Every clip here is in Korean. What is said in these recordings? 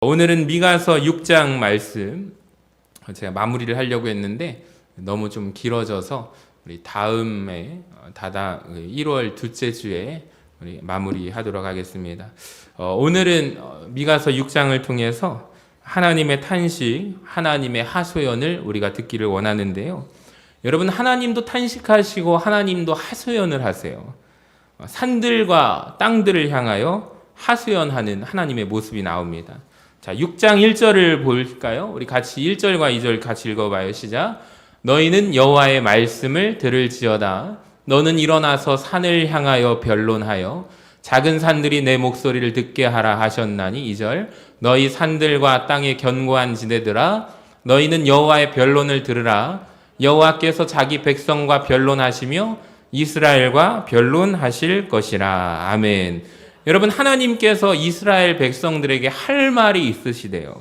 오늘은 미가서 6장 말씀 제가 마무리를 하려고 했는데 너무 좀 길어져서 우리 다음에 1월 둘째 주에 우리 마무리하도록 하겠습니다. 오늘은 미가서 6장을 통해서 하나님의 탄식, 하나님의 하소연을 우리가 듣기를 원하는데요. 여러분, 하나님도 탄식하시고 하나님도 하소연을 하세요. 산들과 땅들을 향하여 하소연하는 하나님의 모습이 나옵니다. 자, 6장 1절을 볼까요? 우리 같이 1절과 2절 같이 읽어봐요. 시작. 너희는 여호와의 말씀을 들을지어다. 너는 일어나서 산을 향하여 변론하여 작은 산들이 내 목소리를 듣게 하라 하셨나니. 2절. 너희 산들과 땅의 견고한 지대들아, 너희는 여호와의 변론을 들으라. 여호와께서 자기 백성과 변론하시며 이스라엘과 변론하실 것이라. 아멘. 여러분, 하나님께서 이스라엘 백성들에게 할 말이 있으시대요.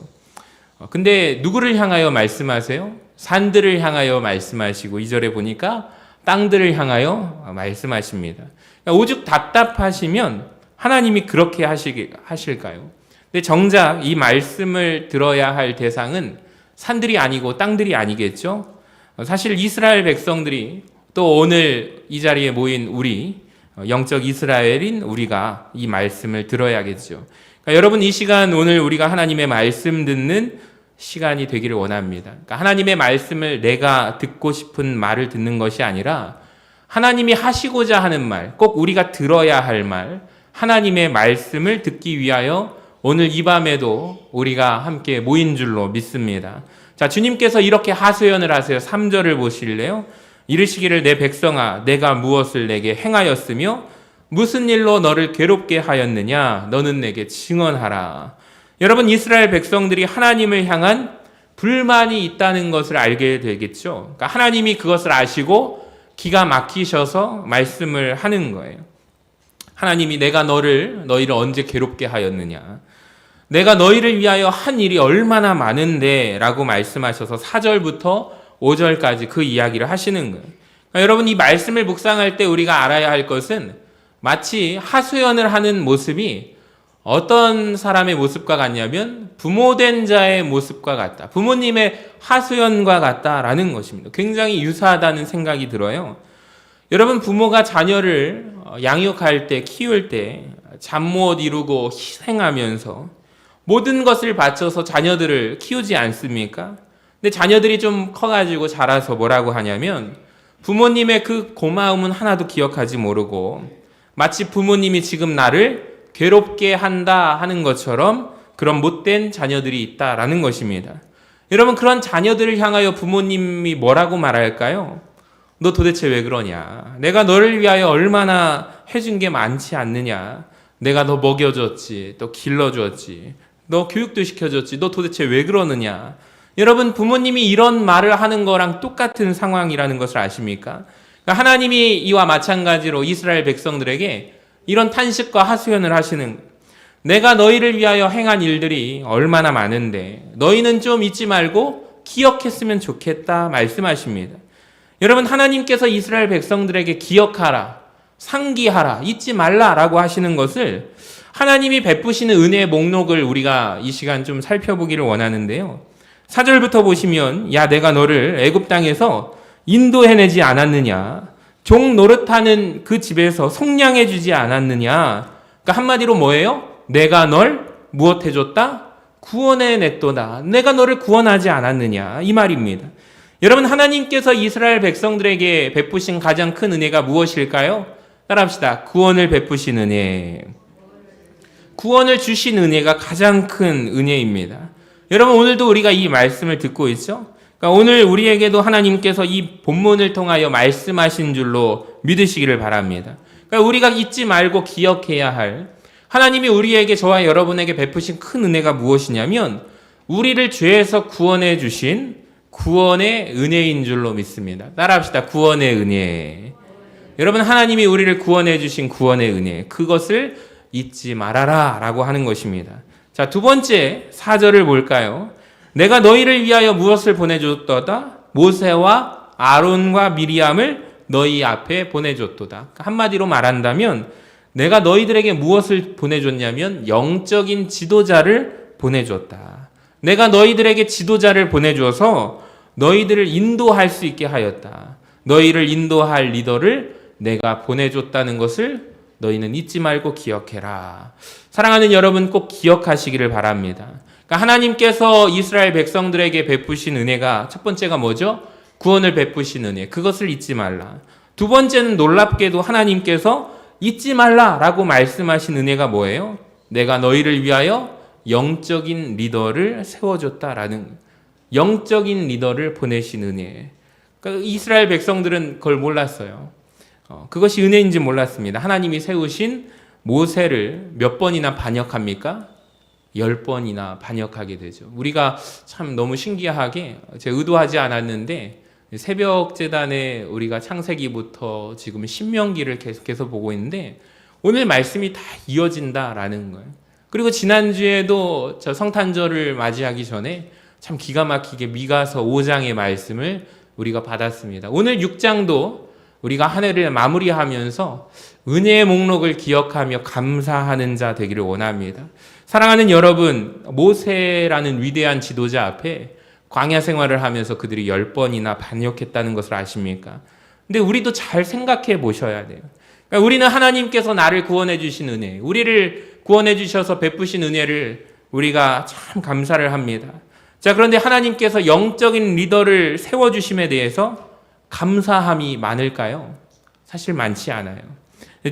근데 누구를 향하여 말씀하세요? 산들을 향하여 말씀하시고 2절에 보니까 땅들을 향하여 말씀하십니다. 오죽 답답하시면 하나님이 그렇게 하실까요? 근데 정작 이 말씀을 들어야 할 대상은 산들이 아니고 땅들이 아니겠죠? 사실 이스라엘 백성들이 또 오늘 이 자리에 모인 우리 영적 이스라엘인 우리가 이 말씀을 들어야겠죠. 그러니까 여러분, 이 시간 오늘 우리가 하나님의 말씀 듣는 시간이 되기를 원합니다. 그러니까 하나님의 말씀을 내가 듣고 싶은 말을 듣는 것이 아니라 하나님이 하시고자 하는 말, 꼭 우리가 들어야 할 말, 하나님의 말씀을 듣기 위하여 오늘 이 밤에도 우리가 함께 모인 줄로 믿습니다. 자, 주님께서 이렇게 하소연을 하세요. 3절을 보실래요? 이르시기를 내 백성아, 내가 무엇을 내게 행하였으며 무슨 일로 너를 괴롭게 하였느냐? 너는 내게 증언하라. 여러분, 이스라엘 백성들이 하나님을 향한 불만이 있다는 것을 알게 되겠죠. 그러니까 하나님이 그것을 아시고 기가 막히셔서 말씀을 하는 거예요. 하나님이 내가 너희를 언제 괴롭게 하였느냐? 내가 너희를 위하여 한 일이 얼마나 많은데 라고 말씀하셔서 4절부터 5절까지 그 이야기를 하시는 거예요. 그러니까 여러분, 이 말씀을 묵상할 때 우리가 알아야 할 것은 마치 하소연을 하는 모습이 어떤 사람의 모습과 같냐면 부모된 자의 모습과 같다. 부모님의 하소연과 같다라는 것입니다. 굉장히 유사하다는 생각이 들어요. 여러분, 부모가 자녀를 양육할 때, 키울 때 잠 못 이루고 희생하면서 모든 것을 바쳐서 자녀들을 키우지 않습니까? 근데 자녀들이 좀 커가지고 자라서 뭐라고 하냐면 부모님의 그 고마움은 하나도 기억하지 모르고 마치 부모님이 지금 나를 괴롭게 한다 하는 것처럼 그런 못된 자녀들이 있다라는 것입니다. 여러분, 그런 자녀들을 향하여 부모님이 뭐라고 말할까요? 너 도대체 왜 그러냐? 내가 너를 위하여 얼마나 해준 게 많지 않느냐? 내가 너 먹여줬지, 또 길러줬지, 너 교육도 시켜줬지, 너 도대체 왜 그러느냐? 여러분, 부모님이 이런 말을 하는 거랑 똑같은 상황이라는 것을 아십니까? 그러니까 하나님이 이와 마찬가지로 이스라엘 백성들에게 이런 탄식과 하소연을 하시는 거예요. 내가 너희를 위하여 행한 일들이 얼마나 많은데 너희는 좀 잊지 말고 기억했으면 좋겠다 말씀하십니다. 여러분, 하나님께서 이스라엘 백성들에게 기억하라, 상기하라, 잊지 말라라고 하시는 것을 하나님이 베푸시는 은혜의 목록을 우리가 이 시간 좀 살펴보기를 원하는데요. 4절부터 보시면 야, 내가 너를 애굽 땅에서 인도해내지 않았느냐? 종 노릇하는 그 집에서 속량해 주지 않았느냐? 그러니까 한마디로 뭐예요? 내가 널 무엇 해줬다? 구원해냈도다. 내가 너를 구원하지 않았느냐? 이 말입니다. 여러분, 하나님께서 이스라엘 백성들에게 베푸신 가장 큰 은혜가 무엇일까요? 따라합시다. 구원을 베푸신 은혜. 구원을 주신 은혜가 가장 큰 은혜입니다. 여러분, 오늘도 우리가 이 말씀을 듣고 있죠? 그러니까 오늘 우리에게도 하나님께서 이 본문을 통하여 말씀하신 줄로 믿으시기를 바랍니다. 그러니까 우리가 잊지 말고 기억해야 할 하나님이 우리에게, 저와 여러분에게 베푸신 큰 은혜가 무엇이냐면 우리를 죄에서 구원해 주신 구원의 은혜인 줄로 믿습니다. 따라합시다. 구원의 은혜. 여러분, 하나님이 우리를 구원해 주신 구원의 은혜, 그것을 잊지 말아라 라고 하는 것입니다. 자, 두 번째 4절을 볼까요? 내가 너희를 위하여 무엇을 보내줬도다? 모세와 아론과 미리암을 너희 앞에 보내줬도다. 한마디로 말한다면 내가 너희들에게 무엇을 보내줬냐면 영적인 지도자를 보내줬다. 내가 너희들에게 지도자를 보내줘서 너희들을 인도할 수 있게 하였다. 너희를 인도할 리더를 내가 보내줬다는 것을 너희는 잊지 말고 기억해라. 사랑하는 여러분, 꼭 기억하시기를 바랍니다. 그러니까 하나님께서 이스라엘 백성들에게 베푸신 은혜가 첫 번째가 뭐죠? 구원을 베푸신 은혜. 그것을 잊지 말라. 두 번째는 놀랍게도 하나님께서 잊지 말라라고 말씀하신 은혜가 뭐예요? 내가 너희를 위하여 영적인 리더를 세워줬다라는, 영적인 리더를 보내신 은혜. 그러니까 이스라엘 백성들은 그걸 몰랐어요. 그것이 은혜인지 몰랐습니다. 하나님이 세우신 모세를 몇 번이나 반역합니까? 10번이나 반역하게 되죠. 우리가 참 너무 신기하게, 제가 의도하지 않았는데 새벽 재단에 우리가 창세기부터 지금 신명기를 계속해서 보고 있는데 오늘 말씀이 다 이어진다라는 거예요. 그리고 지난주에도 저 성탄절을 맞이하기 전에 참 기가 막히게 미가서 5장의 말씀을 우리가 받았습니다. 오늘 6장도 우리가 한 해를 마무리하면서 은혜의 목록을 기억하며 감사하는 자 되기를 원합니다. 사랑하는 여러분, 모세라는 위대한 지도자 앞에 광야 생활을 하면서 그들이 10번이나 반역했다는 것을 아십니까? 근데 우리도 잘 생각해 보셔야 돼요. 그러니까 우리는 하나님께서 나를 구원해 주신 은혜, 우리를 구원해 주셔서 베푸신 은혜를 우리가 참 감사를 합니다. 자, 그런데 하나님께서 영적인 리더를 세워주심에 대해서 감사함이 많을까요? 사실 많지 않아요.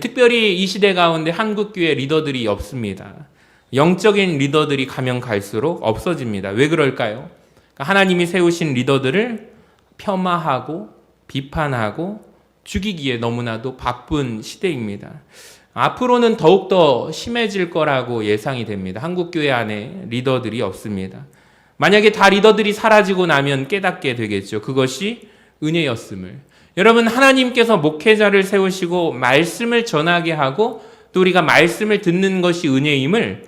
특별히 이 시대 가운데 한국교회 리더들이 없습니다. 영적인 리더들이 가면 갈수록 없어집니다. 왜 그럴까요? 하나님이 세우신 리더들을 폄하하고 비판하고 죽이기에 너무나도 바쁜 시대입니다. 앞으로는 더욱더 심해질 거라고 예상이 됩니다. 한국교회 안에 리더들이 없습니다. 만약에 다 리더들이 사라지고 나면 깨닫게 되겠죠. 그것이 은혜였음을. 여러분, 하나님께서 목회자를 세우시고 말씀을 전하게 하고 또 우리가 말씀을 듣는 것이 은혜임을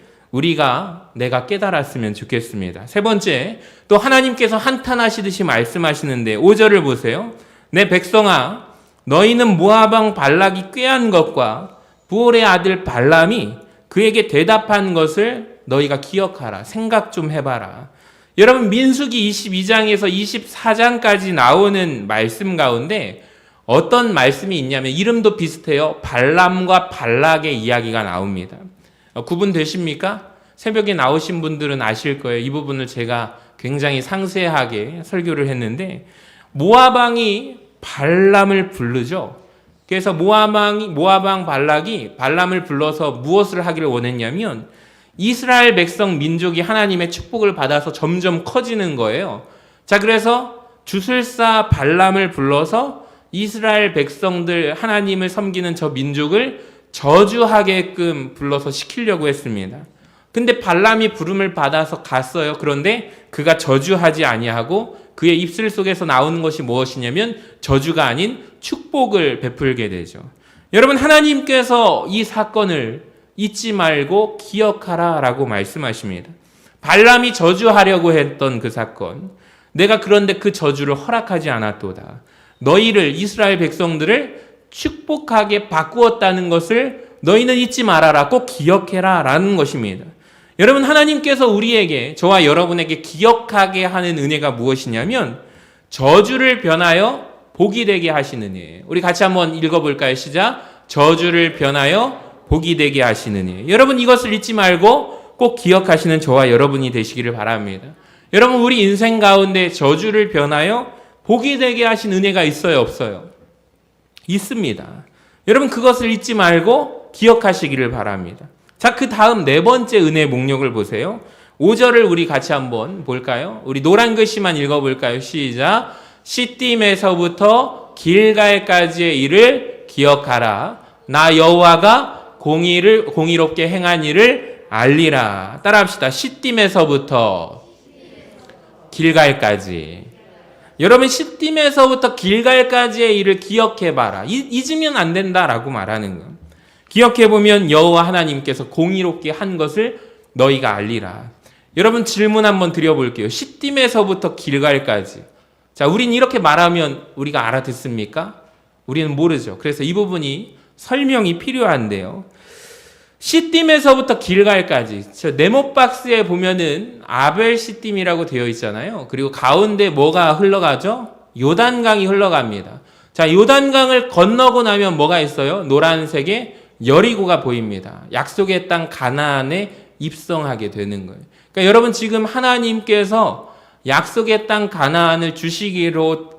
내가 깨달았으면 좋겠습니다. 세 번째, 또 하나님께서 한탄하시듯이 말씀하시는데 5절을 보세요. 내 백성아, 너희는 모압 왕 발락이 꾀한 것과 부올의 아들 발람이 그에게 대답한 것을 너희가 기억하라. 생각 좀 해봐라. 여러분, 민수기 22장에서 24장까지 나오는 말씀 가운데 어떤 말씀이 있냐면 이름도 비슷해요. 발람과 발락의 이야기가 나옵니다. 구분되십니까? 새벽에 나오신 분들은 아실 거예요. 이 부분을 제가 굉장히 상세하게 설교를 했는데 모압 왕이 발람을 부르죠. 그래서 모압 왕 발락이 발람을 불러서 무엇을 하기를 원했냐면 이스라엘 백성 민족이 하나님의 축복을 받아서 점점 커지는 거예요. 자, 그래서 주술사 발람을 불러서 이스라엘 백성들 하나님을 섬기는 저 민족을 저주하게끔 불러서 시키려고 했습니다. 근데 발람이 부름을 받아서 갔어요. 그런데 그가 저주하지 아니하고 그의 입술 속에서 나오는 것이 무엇이냐면 저주가 아닌 축복을 베풀게 되죠. 여러분, 하나님께서 이 사건을 잊지 말고 기억하라 라고 말씀하십니다. 발람이 저주하려고 했던 그 사건, 내가 그런데 그 저주를 허락하지 않았도다. 너희를, 이스라엘 백성들을 축복하게 바꾸었다는 것을 너희는 잊지 말아라. 꼭 기억해라 라는 것입니다. 여러분, 하나님께서 우리에게, 저와 여러분에게 기억하게 하는 은혜가 무엇이냐면 저주를 변하여 복이 되게 하시는 은혜예요. 우리 같이 한번 읽어볼까요? 시작. 저주를 변하여 복이 되게 하시는 은혜. 여러분, 이것을 잊지 말고 꼭 기억하시는 저와 여러분이 되시기를 바랍니다. 여러분, 우리 인생 가운데 저주를 변하여 복이 되게 하신 은혜가 있어요, 없어요? 있습니다. 여러분, 그것을 잊지 말고 기억하시기를 바랍니다. 자, 그 다음 네 번째 은혜 목록을 보세요. 5절을 우리 같이 한번 볼까요? 우리 노란 글씨만 읽어볼까요? 시작. 시딤에서부터 길갈까지의 일을 기억하라. 나 여호와가 공의롭게 행한 일을 알리라. 따라합시다. 시딤에서부터 길갈까지. 여러분, 시딤에서부터 길갈까지의 일을 기억해봐라. 잊으면 안 된다라고 말하는 거예요. 기억해보면 여호와 하나님께서 공의롭게 한 것을 너희가 알리라. 여러분, 질문 한번 드려볼게요. 시딤에서부터 길갈까지. 자, 우린 이렇게 말하면 우리가 알아듣습니까? 우리는 모르죠. 그래서 이 부분이 설명이 필요한데요. 시딤에서부터 길갈까지, 저 네모 박스에 보면은 아벨 시딤이라고 되어 있잖아요. 그리고 가운데 뭐가 흘러가죠? 요단강이 흘러갑니다. 자, 요단강을 건너고 나면 뭐가 있어요? 노란색의 여리고가 보입니다. 약속의 땅 가나안에 입성하게 되는 거예요. 그러니까 여러분, 지금 하나님께서 약속의 땅 가나안을 주시기로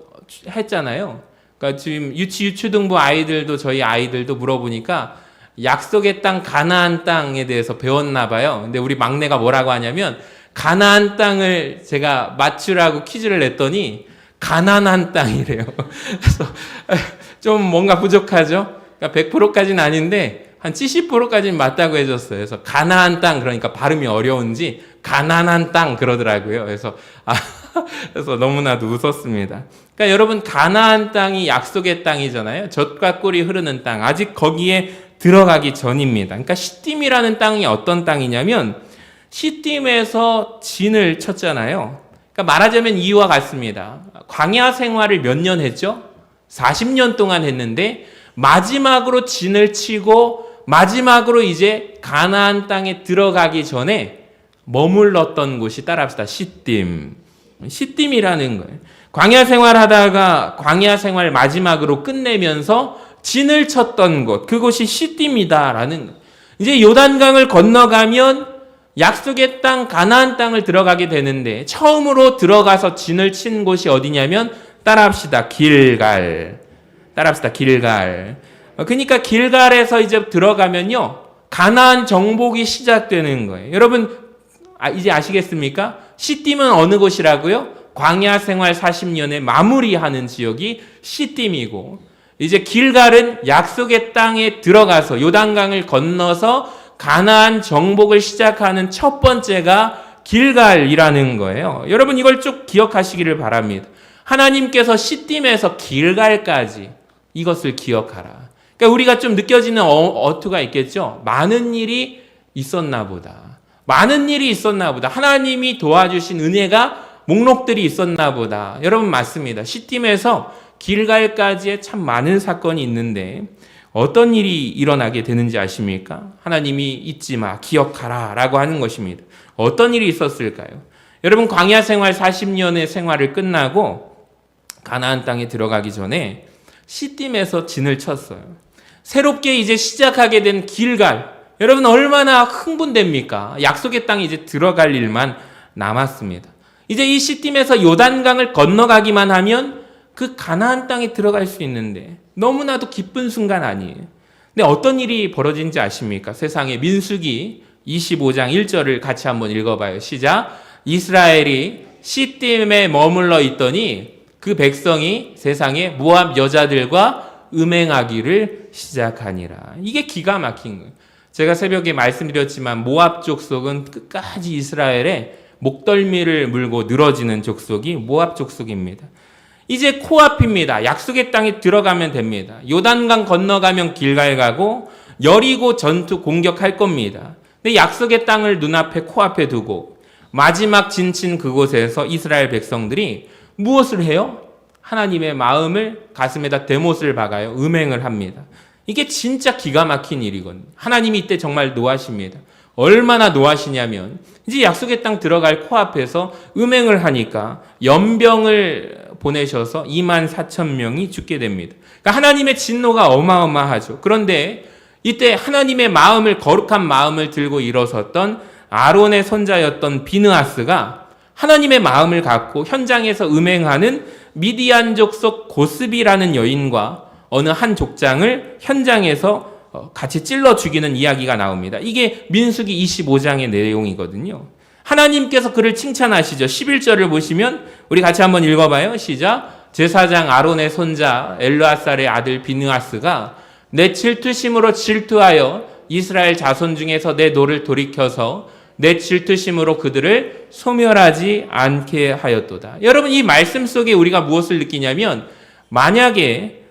했잖아요. 그러니까 지금 유치등부 아이들도, 저희 아이들도 물어보니까 약속의 땅 가나안 땅에 대해서 배웠나 봐요. 근데 우리 막내가 뭐라고 하냐면, 가나안 땅을 제가 맞추라고 퀴즈를 냈더니 가난한 땅이래요. 그래서 좀 뭔가 부족하죠. 그러니까 100%까지는 아닌데 한 70%까지는 맞다고 해줬어요. 그래서 가나안 땅, 그러니까 발음이 어려운지 가난한 땅 그러더라고요. 그래서 너무나도 웃었습니다. 그러니까 여러분, 가나안 땅이 약속의 땅이잖아요. 젖과 꿀이 흐르는 땅. 아직 거기에 들어가기 전입니다. 그러니까 시딤이라는 땅이 어떤 땅이냐면, 시딤에서 진을 쳤잖아요. 그러니까 말하자면 이와 같습니다. 광야 생활을 몇 년 했죠? 40년 동안 했는데 마지막으로 진을 치고 마지막으로 이제 가나안 땅에 들어가기 전에 머물렀던 곳이, 따라합시다, 시딤이라는 거예요. 광야 생활하다가 광야 생활 마지막으로 끝내면서 진을 쳤던 곳, 그곳이 시딤이다라는 거예요. 이제 요단강을 건너가면 약속의 땅 가나안 땅을 들어가게 되는데, 처음으로 들어가서 진을 친 곳이 어디냐면, 따라합시다, 길갈. 따라합시다, 길갈. 그러니까 길갈에서 이제 들어가면요, 가나안 정복이 시작되는 거예요. 여러분, 이제 아시겠습니까? 시딤은 어느 곳이라고요? 광야 생활 40년에 마무리하는 지역이 시딤이고, 이제 길갈은 약속의 땅에 들어가서 요단강을 건너서 가나안 정복을 시작하는 첫 번째가 길갈이라는 거예요. 여러분, 이걸 쭉 기억하시기를 바랍니다. 하나님께서 시딤에서 길갈까지 이것을 기억하라. 그러니까 우리가 좀 느껴지는 어투가 있겠죠. 많은 일이 있었나 보다. 많은 일이 있었나 보다. 하나님이 도와주신 은혜가 목록들이 있었나 보다. 여러분, 맞습니다. 시딤에서 길갈까지의 참 많은 사건이 있는데 어떤 일이 일어나게 되는지 아십니까? 하나님이 잊지 마, 기억하라 라고 하는 것입니다. 어떤 일이 있었을까요? 여러분, 광야 생활 40년의 생활을 끝나고 가나안 땅에 들어가기 전에 시딤에서 진을 쳤어요. 새롭게 이제 시작하게 된 길갈. 여러분, 얼마나 흥분됩니까? 약속의 땅에 이제 들어갈 일만 남았습니다. 이제 이 시딤에서 요단강을 건너가기만 하면 그 가나안 땅에 들어갈 수 있는데 너무나도 기쁜 순간 아니에요. 근데 어떤 일이 벌어진지 아십니까? 세상에, 민수기 25장 1절을 같이 한번 읽어봐요. 시작. 이스라엘이 시딤에 머물러 있더니 그 백성이 세상에 모압 여자들과 음행하기를 시작하니라. 이게 기가 막힌 거예요. 제가 새벽에 말씀드렸지만 모압 족속은 끝까지 이스라엘의 목덜미를 물고 늘어지는 족속이 모압 족속입니다. 이제 코앞입니다. 약속의 땅에 들어가면 됩니다. 요단강 건너가면 길갈 가고 여리고 전투 공격할 겁니다. 근데 약속의 땅을 눈앞에 코앞에 두고 마지막 진친 그곳에서 이스라엘 백성들이 무엇을 해요? 하나님의 마음을 가슴에다 대못을 박아요. 음행을 합니다. 이게 진짜 기가 막힌 일이거든요. 하나님이 이때 정말 노하십니다. 얼마나 노하시냐면 이제 약속의 땅 들어갈 코앞에서 음행을 하니까 연병을 보내셔서 24,000명이 죽게 됩니다. 그러니까 하나님의 진노가 어마어마하죠. 그런데 이때 하나님의 마음을, 거룩한 마음을 들고 일어섰던 아론의 손자였던 비느하스가 하나님의 마음을 갖고 현장에서 음행하는 미디안 족속 고스비라는 여인과 어느 한 족장을 현장에서 같이 찔러 죽이는 이야기가 나옵니다. 이게 민수기 25장의 내용이거든요. 하나님께서 그를 칭찬하시죠. 11절을 보시면 우리 같이 한번 읽어봐요. 시작. 제사장 아론의 손자 엘르아살의 아들 비느하스가 내 질투심으로 질투하여 이스라엘 자손 중에서 내 노를 돌이켜서 내 질투심으로 그들을 소멸하지 않게 하였도다. 여러분, 이 말씀 속에 우리가 무엇을 느끼냐면, 만약에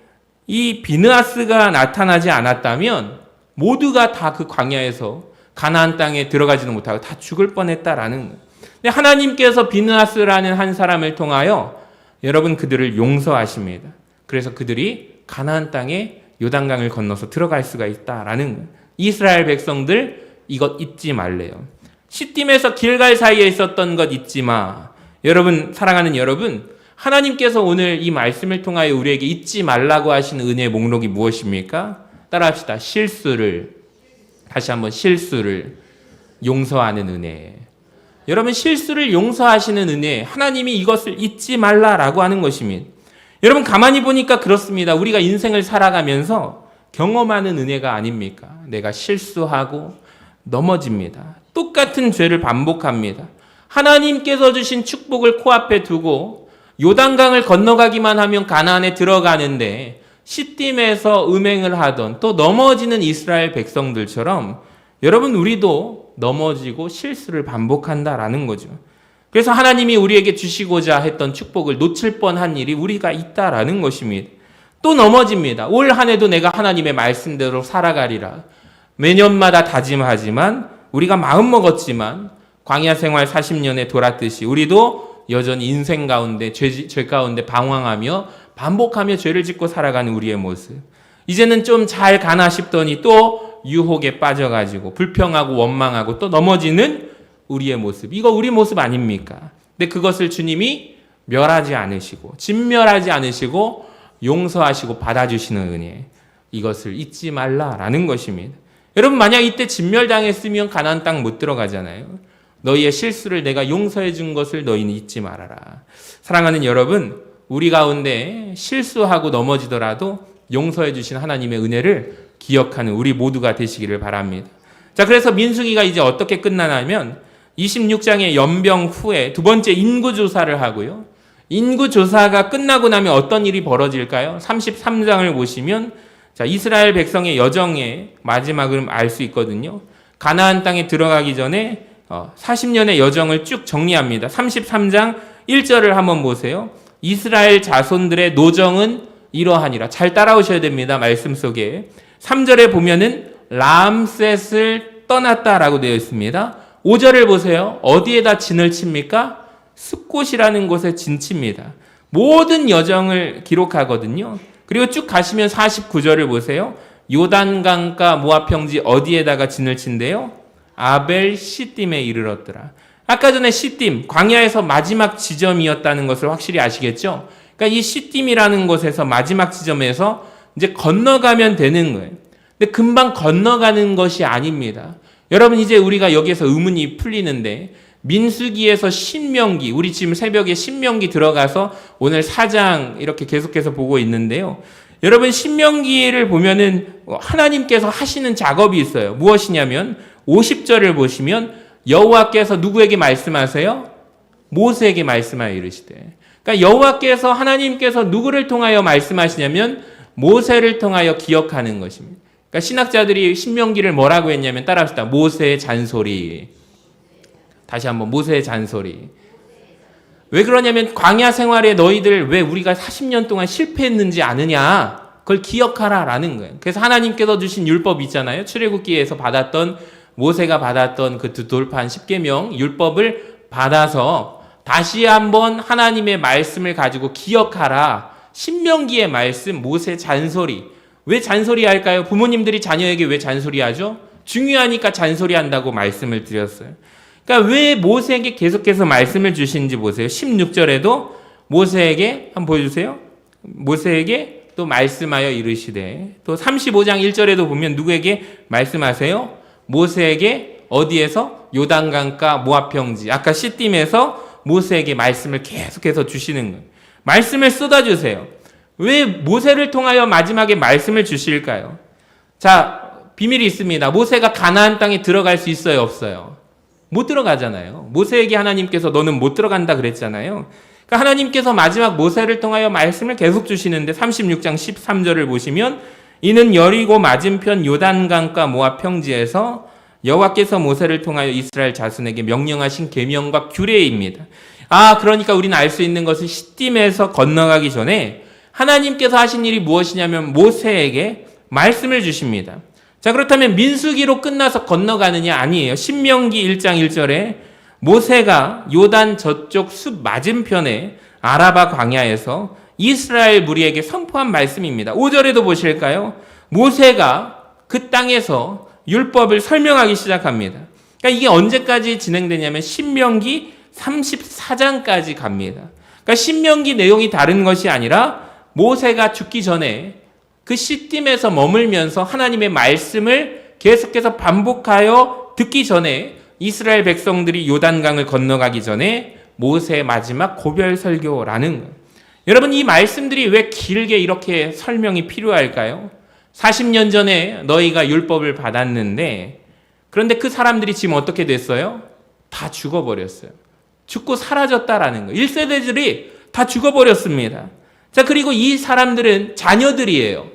이 비느하스가 나타나지 않았다면 모두가 다 그 광야에서 가나안 땅에 들어가지도 못하고 다 죽을 뻔했다라는 거예요. 근데 하나님께서 비느하스라는 한 사람을 통하여 여러분 그들을 용서하십니다. 그래서 그들이 가나안 땅에 요단강을 건너서 들어갈 수가 있다라는 거예요. 이스라엘 백성들 이것 잊지 말래요. 시딤에서 길갈 사이에 있었던 것 잊지 마. 여러분, 사랑하는 여러분, 하나님께서 오늘 이 말씀을 통하여 우리에게 잊지 말라고 하신 은혜의 목록이 무엇입니까? 따라합시다. 다시 한번 실수를 용서하는 은혜. 여러분, 실수를 용서하시는 은혜, 하나님이 이것을 잊지 말라라고 하는 것입니다. 여러분, 가만히 보니까 그렇습니다. 우리가 인생을 살아가면서 경험하는 은혜가 아닙니까? 내가 실수하고 넘어집니다. 똑같은 죄를 반복합니다. 하나님께서 주신 축복을 코앞에 두고 요단강을 건너가기만 하면 가나안에 들어가는데 시딤에서 음행을 하던 또 넘어지는 이스라엘 백성들처럼 여러분, 우리도 넘어지고 실수를 반복한다라는 거죠. 그래서 하나님이 우리에게 주시고자 했던 축복을 놓칠 뻔한 일이 우리가 있다라는 것입니다. 또 넘어집니다. 올 한 해도 내가 하나님의 말씀대로 살아가리라. 매년마다 다짐하지만 우리가 마음먹었지만 광야 생활 40년에 돌았듯이 우리도 여전히 인생 가운데 죄 가운데 방황하며 반복하며 죄를 짓고 살아가는 우리의 모습. 이제는 좀 잘 가나 싶더니 또 유혹에 빠져가지고 불평하고 원망하고 또 넘어지는 우리의 모습. 이거 우리 모습 아닙니까? 근데 그것을 주님이 멸하지 않으시고 진멸하지 않으시고 용서하시고 받아주시는 은혜. 이것을 잊지 말라라는 것입니다. 여러분, 만약 이때 진멸당했으면 가나안 땅 못 들어가잖아요. 너희의 실수를 내가 용서해 준 것을 너희는 잊지 말아라. 사랑하는 여러분, 우리 가운데 실수하고 넘어지더라도 용서해 주신 하나님의 은혜를 기억하는 우리 모두가 되시기를 바랍니다. 자, 그래서 민수기가 이제 어떻게 끝나냐면 26장의 연병 후에 두 번째 인구조사를 하고요. 인구조사가 끝나고 나면 어떤 일이 벌어질까요? 33장을 보시면 자, 이스라엘 백성의 여정의 마지막을 알 수 있거든요. 가나안 땅에 들어가기 전에 40년의 여정을 쭉 정리합니다. 33장 1절을 한번 보세요. 이스라엘 자손들의 노정은 이러하니라. 잘 따라오셔야 됩니다. 말씀 속에. 3절에 보면은 람셋을 떠났다라고 되어 있습니다. 5절을 보세요. 어디에다 진을 칩니까? 숫곳이라는 곳에 진칩니다. 모든 여정을 기록하거든요. 그리고 쭉 가시면 49절을 보세요. 요단강가 모압 평지 어디에다가 진을 친대요? 아벨 시딤에 이르렀더라. 아까 전에 시딤, 광야에서 마지막 지점이었다는 것을 확실히 아시겠죠? 그러니까 이 시딤이라는 곳에서 마지막 지점에서 이제 건너가면 되는 거예요. 근데 금방 건너가는 것이 아닙니다. 여러분, 이제 우리가 여기에서 의문이 풀리는데 민수기에서 신명기, 우리 지금 새벽에 신명기 들어가서 오늘 4장 이렇게 계속해서 보고 있는데요. 여러분, 신명기를 보면은 하나님께서 하시는 작업이 있어요. 무엇이냐면 50절을 보시면 여호와께서 누구에게 말씀하세요? 모세에게 말씀하여 이르시되. 그러니까 여호와께서 하나님께서 누구를 통하여 말씀하시냐면 모세를 통하여 기억하는 것입니다. 그러니까 신학자들이 신명기를 뭐라고 했냐면 따라합시다. 모세의 잔소리. 다시 한번 모세의 잔소리. 왜 그러냐면 광야 생활에 너희들 왜 우리가 40년 동안 실패했는지 아느냐? 그걸 기억하라라는 거예요. 그래서 하나님께서 주신 율법 있잖아요. 출애굽기에서 받았던 모세가 받았던 그 돌판 10계명 율법을 받아서 다시 한번 하나님의 말씀을 가지고 기억하라. 신명기의 말씀, 모세 잔소리. 왜 잔소리 할까요? 부모님들이 자녀에게 왜 잔소리 하죠? 중요하니까 잔소리 한다고 말씀을 드렸어요. 그러니까 왜 모세에게 계속해서 말씀을 주시는지 보세요. 16절에도 모세에게 한번 보여주세요. 모세에게 또 말씀하여 이르시되, 또 35장 1절에도 보면 누구에게 말씀하세요? 모세에게 어디에서? 요단강가 모압 평지, 아까 시딤에서 모세에게 말씀을 계속해서 주시는 거예요. 말씀을 쏟아주세요. 왜 모세를 통하여 마지막에 말씀을 주실까요? 자, 비밀이 있습니다. 모세가 가나안 땅에 들어갈 수 있어요, 없어요? 못 들어가잖아요. 모세에게 하나님께서 너는 못 들어간다 그랬잖아요. 그러니까 하나님께서 마지막 모세를 통하여 말씀을 계속 주시는데 36장 13절을 보시면 이는 여리고 맞은편 요단강가 모압 평지에서 여호와께서 모세를 통하여 이스라엘 자손에게 명령하신 계명과 규례입니다. 그러니까 우리는 알 수 있는 것은 시딤에서 건너가기 전에 하나님께서 하신 일이 무엇이냐면 모세에게 말씀을 주십니다. 자, 그렇다면 민수기로 끝나서 건너가느냐? 아니에요. 신명기 1장 1절에 모세가 요단 저쪽 숲 맞은편에 아라바 광야에서 이스라엘 무리에게 선포한 말씀입니다. 5절에도 보실까요? 모세가 그 땅에서 율법을 설명하기 시작합니다. 그러니까 이게 언제까지 진행되냐면 신명기 34장까지 갑니다. 그러니까 신명기 내용이 다른 것이 아니라 모세가 죽기 전에 그 시딤에서 머물면서 하나님의 말씀을 계속해서 반복하여 듣기 전에 이스라엘 백성들이 요단강을 건너가기 전에 모세의 마지막 고별 설교라는 거예요. 여러분, 이 말씀들이 왜 길게 이렇게 설명이 필요할까요? 40년 전에 너희가 율법을 받았는데, 그런데 그 사람들이 지금 어떻게 됐어요? 다 죽어버렸어요. 죽고 사라졌다라는 거예요. 1세대들이 다 죽어버렸습니다. 자, 그리고 이 사람들은 자녀들이에요.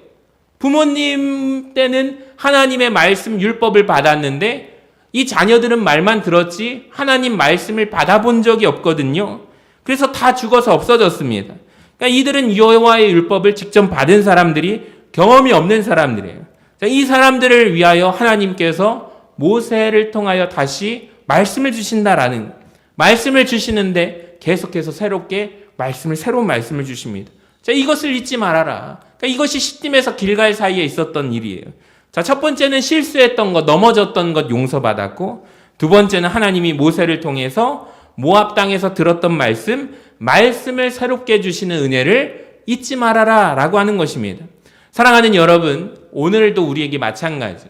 부모님 때는 하나님의 말씀 율법을 받았는데 이 자녀들은 말만 들었지 하나님 말씀을 받아본 적이 없거든요. 그래서 다 죽어서 없어졌습니다. 그러니까 이들은 여호와의 율법을 직접 받은 사람들이 경험이 없는 사람들이에요. 자, 이 사람들을 위하여 하나님께서 모세를 통하여 다시 말씀을 주신다라는, 말씀을 주시는데 계속해서 새로운 말씀을 주십니다. 자, 이것을 잊지 말아라. 그러니까 이것이 시딤에서 길갈 사이에 있었던 일이에요. 자, 첫 번째는 실수했던 것, 넘어졌던 것 용서받았고, 두 번째는 하나님이 모세를 통해서 모압 땅에서 들었던 말씀을 새롭게 주시는 은혜를 잊지 말아라 라고 하는 것입니다. 사랑하는 여러분, 오늘도 우리에게 마찬가지.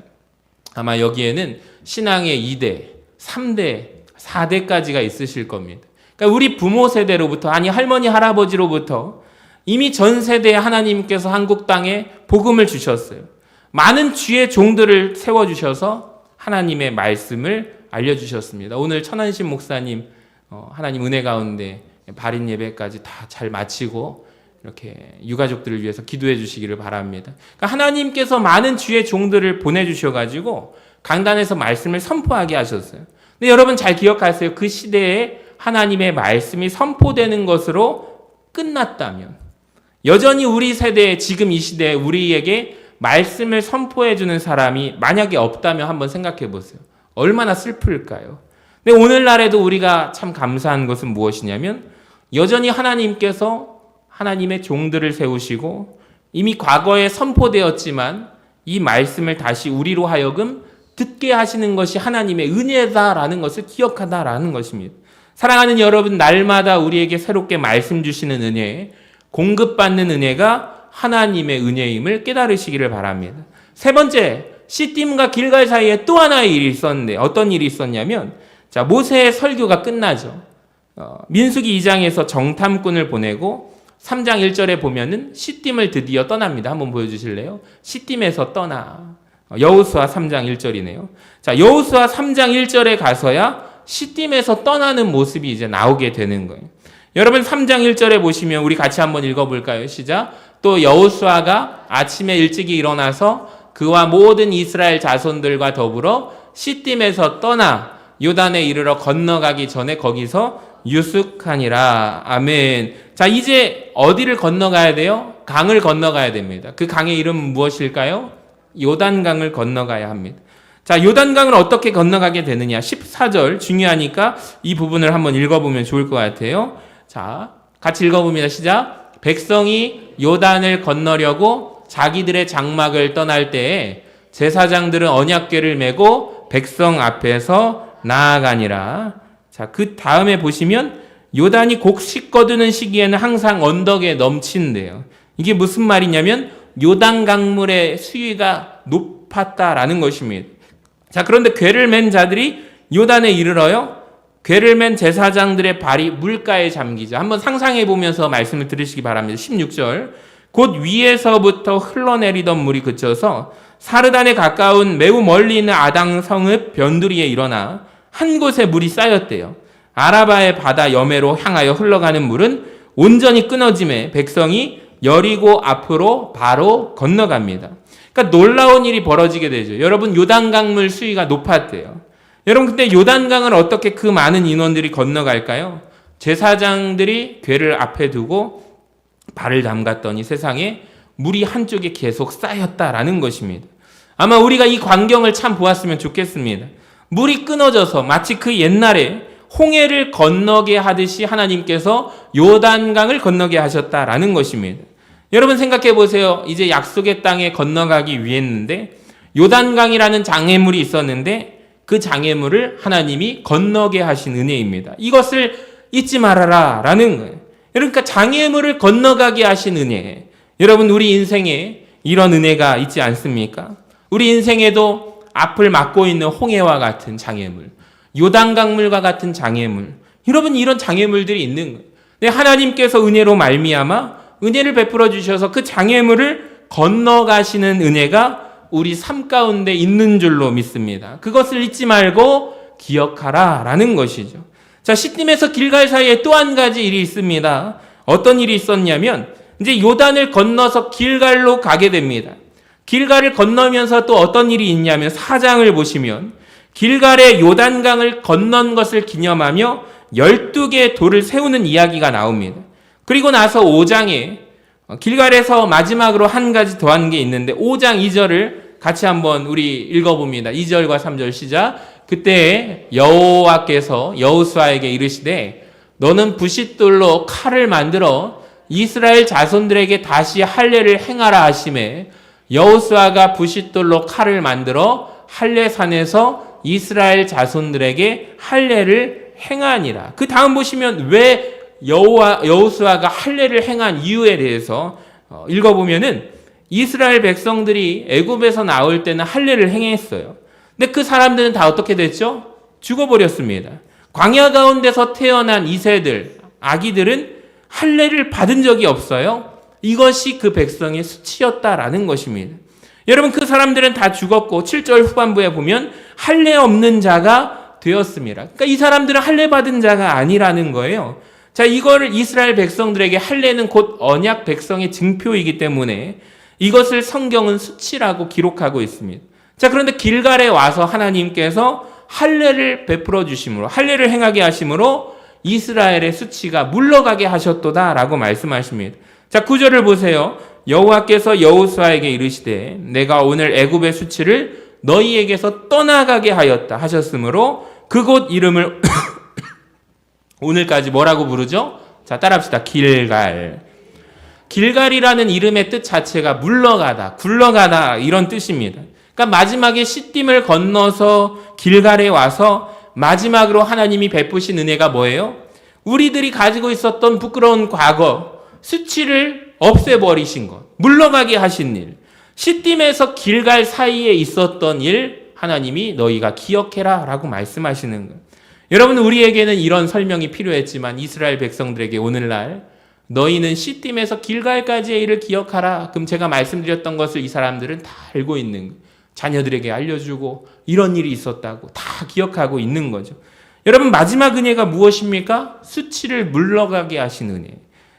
아마 여기에는 신앙의 2대, 3대, 4대까지가 있으실 겁니다. 그러니까 우리 부모 세대로부터, 아니 할머니, 할아버지로부터 이미 전 세대에 하나님께서 한국 땅에 복음을 주셨어요. 많은 주의 종들을 세워주셔서 하나님의 말씀을 알려주셨습니다. 오늘 천안신 목사님 하나님 은혜 가운데 발인 예배까지 다 잘 마치고 이렇게 유가족들을 위해서 기도해 주시기를 바랍니다. 그러니까 하나님께서 많은 주의 종들을 보내주셔가지고 강단에서 말씀을 선포하게 하셨어요. 근데 여러분 잘 기억하세요. 그 시대에 하나님의 말씀이 선포되는 것으로 끝났다면, 여전히 우리 세대에 지금 이 시대에 우리에게 말씀을 선포해 주는 사람이 만약에 없다면 한번 생각해 보세요. 얼마나 슬플까요? 근데 오늘날에도 우리가 참 감사한 것은 무엇이냐면 여전히 하나님께서 하나님의 종들을 세우시고 이미 과거에 선포되었지만 이 말씀을 다시 우리로 하여금 듣게 하시는 것이 하나님의 은혜다라는 것을 기억하다라는 것입니다. 사랑하는 여러분, 날마다 우리에게 새롭게 말씀 주시는 은혜, 공급받는 은혜가 하나님의 은혜임을 깨달으시기를 바랍니다. 세 번째, 시딤과 길갈 사이에 또 하나의 일이 있었는데 어떤 일이 있었냐면, 자, 모세의 설교가 끝나죠. 민수기 2장에서 정탐꾼을 보내고 3장 1절에 보면은 시딤을 드디어 떠납니다. 한번 보여주실래요? 시딤에서 떠나. 여호수아 3장 1절이네요. 자, 여호수아 3장 1절에 가서야 시딤에서 떠나는 모습이 이제 나오게 되는 거예요. 여러분 3장 1절에 보시면 우리 같이 한번 읽어볼까요? 시작. 또 여호수아가 아침에 일찍이 일어나서 그와 모든 이스라엘 자손들과 더불어 시딤에서 떠나 요단에 이르러 건너가기 전에 거기서 유숙하니라. 아멘. 자, 이제 어디를 건너가야 돼요? 강을 건너가야 됩니다. 그 강의 이름은 무엇일까요? 요단강을 건너가야 합니다. 자, 요단강을 어떻게 건너가게 되느냐? 14절 중요하니까 이 부분을 한번 읽어보면 좋을 것 같아요. 자, 같이 읽어봅니다. 시작. 백성이 요단을 건너려고 자기들의 장막을 떠날 때에 제사장들은 언약궤를 메고 백성 앞에서 나아가니라. 자, 그 다음에 보시면 요단이 곡식 거두는 시기에는 항상 언덕에 넘친대요. 이게 무슨 말이냐면 요단 강물의 수위가 높았다라는 것입니다. 자, 그런데 궤를 맨 자들이 요단에 이르러요. 궤를 맨 제사장들의 발이 물가에 잠기죠. 한번 상상해 보면서 말씀을 들으시기 바랍니다. 16절. 곧 위에서부터 흘러내리던 물이 그쳐서 사르단에 가까운 매우 멀리 있는 아당 성읍 변두리에 일어나 한 곳에 물이 쌓였대요. 아라바의 바다 여매로 향하여 흘러가는 물은 온전히 끊어짐에 백성이 여리고 앞으로 바로 건너갑니다. 그러니까 놀라운 일이 벌어지게 되죠. 여러분, 요단강물 수위가 높았대요. 여러분, 근데 요단강을 어떻게 그 많은 인원들이 건너갈까요? 제사장들이 궤를 앞에 두고 발을 담갔더니 세상에 물이 한쪽에 계속 쌓였다라는 것입니다. 아마 우리가 이 광경을 참 보았으면 좋겠습니다. 물이 끊어져서 마치 그 옛날에 홍해를 건너게 하듯이 하나님께서 요단강을 건너게 하셨다라는 것입니다. 여러분 생각해 보세요. 이제 약속의 땅에 건너가기 위했는데 요단강이라는 장애물이 있었는데 그 장애물을 하나님이 건너게 하신 은혜입니다. 이것을 잊지 말아라 라는 거예요. 그러니까 장애물을 건너가게 하신 은혜. 여러분, 우리 인생에 이런 은혜가 있지 않습니까? 우리 인생에도 앞을 막고 있는 홍해와 같은 장애물, 요단강물과 같은 장애물, 여러분, 이런 장애물들이 있는 거예요. 근데 하나님께서 은혜로 말미암아 은혜를 베풀어 주셔서 그 장애물을 건너가시는 은혜가 우리 삶 가운데 있는 줄로 믿습니다. 그것을 잊지 말고 기억하라 라는 것이죠. 자, 시딤에서 길갈 사이에 또 한 가지 일이 있습니다. 어떤 일이 있었냐면 이제 요단을 건너서 길갈로 가게 됩니다. 길갈을 건너면서 또 어떤 일이 있냐면 4장을 보시면 길갈의 요단강을 건넌 것을 기념하며 12개의 돌을 세우는 이야기가 나옵니다. 그리고 나서 5장에 길갈에서 마지막으로 한 가지 더한 게 있는데 5장 2절을 같이 한번 우리 읽어봅니다. 2절과 3절 시작. 그때 여호와께서 여호수아에게 이르시되 너는 부싯돌로 칼을 만들어 이스라엘 자손들에게 다시 할례를 행하라 하시매 여호수아가 부싯돌로 칼을 만들어 할례산에서 이스라엘 자손들에게 할례를 행하니라. 그 다음 보시면 왜 여호수아가 할례를 행한 이유에 대해서 읽어보면은 이스라엘 백성들이 애굽에서 나올 때는 할례를 행했어요. 근데 그 사람들은 다 어떻게 됐죠? 죽어버렸습니다. 광야 가운데서 태어난 이세들, 아기들은 할례를 받은 적이 없어요. 이것이 그 백성의 수치였다라는 것입니다. 여러분, 그 사람들은 다 죽었고 7절 후반부에 보면 할례 없는 자가 되었습니다. 그러니까 이 사람들은 할례 받은 자가 아니라는 거예요. 자, 이거를 이스라엘 백성들에게 할례는 곧 언약 백성의 증표이기 때문에 이것을 성경은 수치라고 기록하고 있습니다. 자, 그런데 길갈에 와서 하나님께서 할례를 베풀어 주심으로, 할례를 행하게 하심으로 이스라엘의 수치가 물러가게 하셨도다라고 말씀하십니다. 자, 9절을 보세요. 여호와께서 여호수아에게 이르시되 내가 오늘 애굽의 수치를 너희에게서 떠나가게 하였다 하셨으므로 그곳 이름을 오늘까지 뭐라고 부르죠? 자, 따라합시다. 길갈. 길갈이라는 이름의 뜻 자체가 물러가다, 굴러가다 이런 뜻입니다. 그러니까 마지막에 시딤을 건너서 길갈에 와서 마지막으로 하나님이 베푸신 은혜가 뭐예요? 우리들이 가지고 있었던 부끄러운 과거, 수치를 없애버리신 것, 물러가게 하신 일, 시딤에서 길갈 사이에 있었던 일 하나님이 너희가 기억해라 라고 말씀하시는 것. 여러분, 우리에게는 이런 설명이 필요했지만 이스라엘 백성들에게 오늘날 너희는 시딤에서 길갈까지의 일을 기억하라. 그럼 제가 말씀드렸던 것을 이 사람들은 다 알고 있는 거예요. 자녀들에게 알려주고 이런 일이 있었다고 다 기억하고 있는 거죠. 여러분, 마지막 은혜가 무엇입니까? 수치를 물러가게 하신 은혜.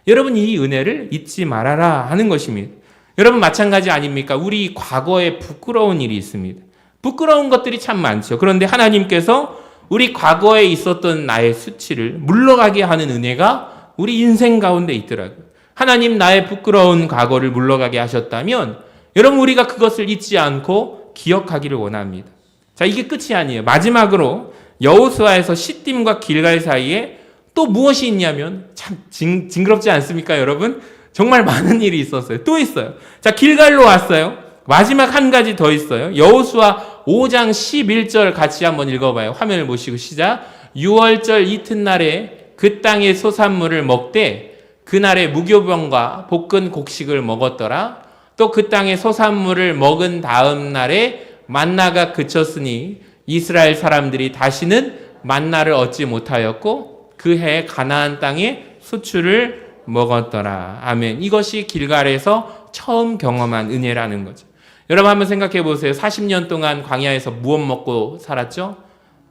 여러분, 이 은혜를 잊지 말아라 하는 것입니다. 여러분, 마찬가지 아닙니까? 우리 과거에 부끄러운 일이 있습니다. 부끄러운 것들이 참 많죠. 그런데 하나님께서 우리 과거에 있었던 나의 수치를 물러가게 하는 은혜가 우리 인생 가운데 있더라고요. 하나님 나의 부끄러운 과거를 물러가게 하셨다면 여러분, 우리가 그것을 잊지 않고 기억하기를 원합니다. 자, 이게 끝이 아니에요. 마지막으로 여호수아에서 시딤과 길갈 사이에 또 무엇이 있냐면 참 징그럽지 않습니까, 여러분? 정말 많은 일이 있었어요. 또 있어요. 자, 길갈로 왔어요. 마지막 한 가지 더 있어요. 여호수아 5장 11절 같이 한번 읽어봐요. 화면을 보시고 시작. 6월절 이튿날에 그 땅의 소산물을 먹되 그날에 무교병과 볶은 곡식을 먹었더라. 또 그 땅의 소산물을 먹은 다음 날에 만나가 그쳤으니 이스라엘 사람들이 다시는 만나를 얻지 못하였고 그 해 가나안 땅에 수출을 먹었더라. 아멘. 이것이 길갈에서 처음 경험한 은혜라는 거죠. 여러분, 한번 생각해 보세요. 40년 동안 광야에서 무엇 먹고 살았죠?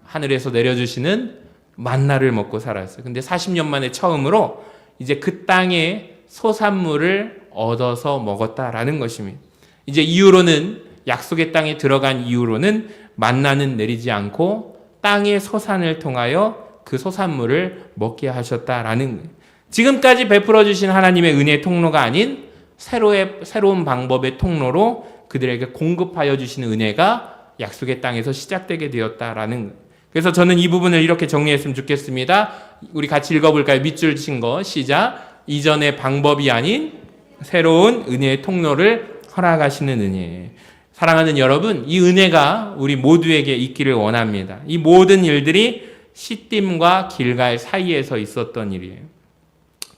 하늘에서 내려주시는 만나를 먹고 살았어요. 근데 40년 만에 처음으로 이제 그 땅의 소산물을 얻어서 먹었다라는 것입니다. 이제 이후로는 약속의 땅에 들어간 이후로는 만나는 내리지 않고 땅의 소산을 통하여 그 소산물을 먹게 하셨다라는 거예요. 지금까지 베풀어 주신 하나님의 은혜의 통로가 아닌 새로운 방법의 통로로 그들에게 공급하여 주시는 은혜가 약속의 땅에서 시작되게 되었다라는 거예요. 그래서 저는 이 부분을 이렇게 정리했으면 좋겠습니다. 우리 같이 읽어볼까요? 밑줄 친 거 시작. 이전의 방법이 아닌 새로운 은혜의 통로를 허락하시는 은혜. 사랑하는 여러분, 이 은혜가 우리 모두에게 있기를 원합니다. 이 모든 일들이 시딤과 길갈 사이에서 있었던 일이에요.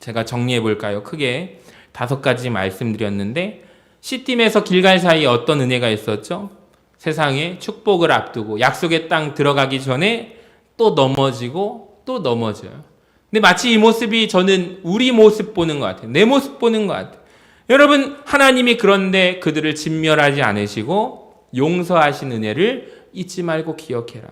제가 정리해 볼까요? 크게 5가지 말씀드렸는데, 시딤에서 길갈 사이에 어떤 은혜가 있었죠? 세상에 축복을 앞두고 약속의 땅 들어가기 전에 또 넘어지고 또 넘어져요. 근데 마치 이 모습이 저는 우리 모습 보는 것 같아요. 내 모습 보는 것 같아요. 여러분, 하나님이 그런데 그들을 진멸하지 않으시고 용서하신 은혜를 잊지 말고 기억해라.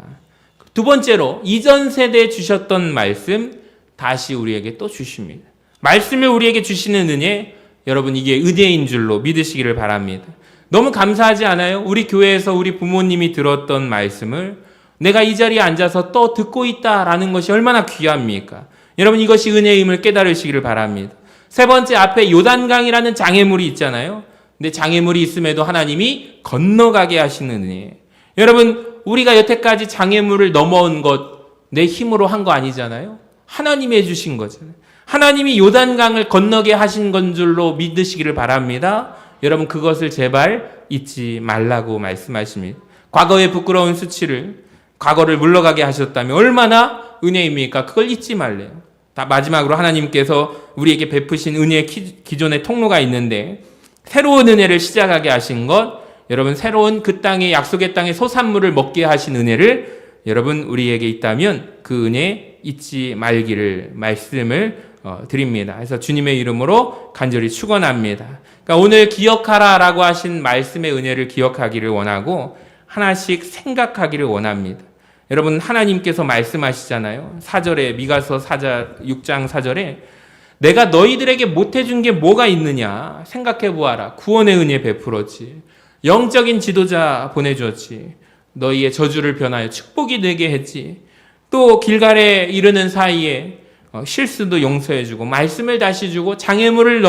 두 번째로, 이전 세대에 주셨던 말씀 다시 우리에게 또 주십니다. 말씀을 우리에게 주시는 은혜, 여러분 이게 은혜인 줄로 믿으시기를 바랍니다. 너무 감사하지 않아요? 우리 교회에서 우리 부모님이 들었던 말씀을 내가 이 자리에 앉아서 또 듣고 있다라는 것이 얼마나 귀합니까? 여러분, 이것이 은혜임을 깨달으시기를 바랍니다. 세 번째, 앞에 요단강이라는 장애물이 있잖아요. 근데 장애물이 있음에도 하나님이 건너가게 하시는 은혜. 여러분, 우리가 여태까지 장애물을 넘어온 것 내 힘으로 한 거 아니잖아요. 하나님이 해주신 거잖아요. 하나님이 요단강을 건너게 하신 건 줄로 믿으시기를 바랍니다. 여러분, 그것을 제발 잊지 말라고 말씀하십니다. 과거의 부끄러운 수치를, 과거를 물러가게 하셨다면 얼마나 은혜입니까? 그걸 잊지 말래요. 다 마지막으로 하나님께서 우리에게 베푸신 은혜의 기존의 통로가 있는데, 새로운 은혜를 시작하게 하신 것, 여러분 새로운 그 땅의 약속의 땅의 소산물을 먹게 하신 은혜를 여러분 우리에게 있다면 그 은혜 잊지 말기를 말씀을 드립니다. 그래서 주님의 이름으로 간절히 축원합니다. 그러니까 오늘 기억하라라고 하신 말씀의 은혜를 기억하기를 원하고 하나씩 생각하기를 원합니다. 여러분, 하나님께서 말씀하시잖아요. 4절에, 미가서 6장 4절에 내가 너희들에게 못해준 게 뭐가 있느냐 생각해 보아라. 구원의 은혜 베풀었지. 영적인 지도자 보내주었지. 너희의 저주를 변하여 축복이 되게 했지. 또 길갈에 이르는 사이에 실수도 용서해주고 말씀을 다시 주고 장애물을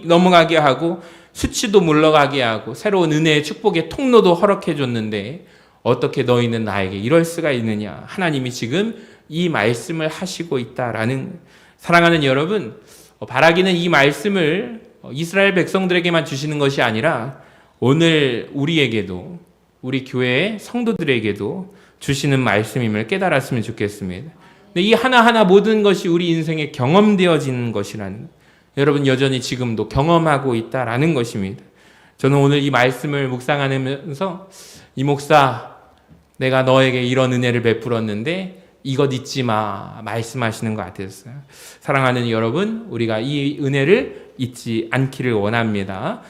넘어가게 하고 수치도 물러가게 하고 새로운 은혜의 축복의 통로도 허락해줬는데 어떻게 너희는 나에게 이럴 수가 있느냐. 하나님이 지금 이 말씀을 하시고 있다라는. 사랑하는 여러분, 바라기는 이 말씀을 이스라엘 백성들에게만 주시는 것이 아니라 오늘 우리에게도, 우리 교회의 성도들에게도 주시는 말씀임을 깨달았으면 좋겠습니다. 근데 이 하나하나 모든 것이 우리 인생에 경험되어지는 것이라는, 여러분 여전히 지금도 경험하고 있다라는 것입니다. 저는 오늘 이 말씀을 묵상하면서 이 목사, 내가 너에게 이런 은혜를 베풀었는데 이것 잊지 마 말씀하시는 것 같았어요. 사랑하는 여러분, 우리가 이 은혜를 잊지 않기를 원합니다.